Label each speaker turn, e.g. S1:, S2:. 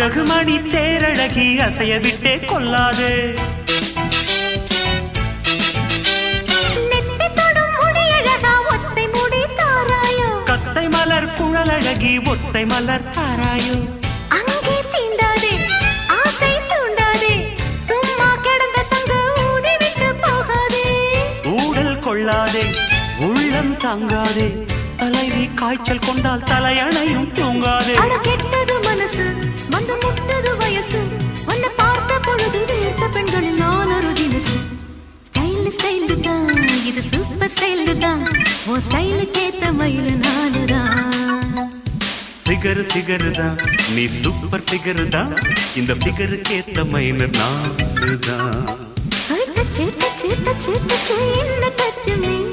S1: அழகுமணி தேரழகி அசைய விட்டே கொள்ளாது. கத்தை மலர் குழலழகி ஒத்தை மலர் தாராயோ.
S2: அங்கே தீண்டாதே ஆசை தூண்டாதே சும்மா கிடந்த சங்கு ஊதி விட்டு போகாதே.
S1: ஊடல் கொள்ளாதே உள்ளம் தாங்காதே தலைவி காய்ச்சல் கொண்டால் தலையணையும் தூங்காதே.
S2: கெட்டது மனசு வந்து முட்டது வயசு உன்னை பார்த்த பொழுது வீழ்த்த பெண்களில் நான் ஒரு தினசு. ஸ்டைல் ஸ்டைல் தான் இது சூப்பர் ஸ்டைல் தான் ஓ ஸ்டைலுக்கு ஏத்த மயில் நானுதான்.
S1: ஃபிகர் ஃபிகர் தான் நீ சூப்பர் ஃபிகர் தான் இந்த ஃபிகருக்கு ஏத்த மைனர் நான் தான்.
S2: டச்சு டச்சு டச்சு டச்சு என்ன டச்சு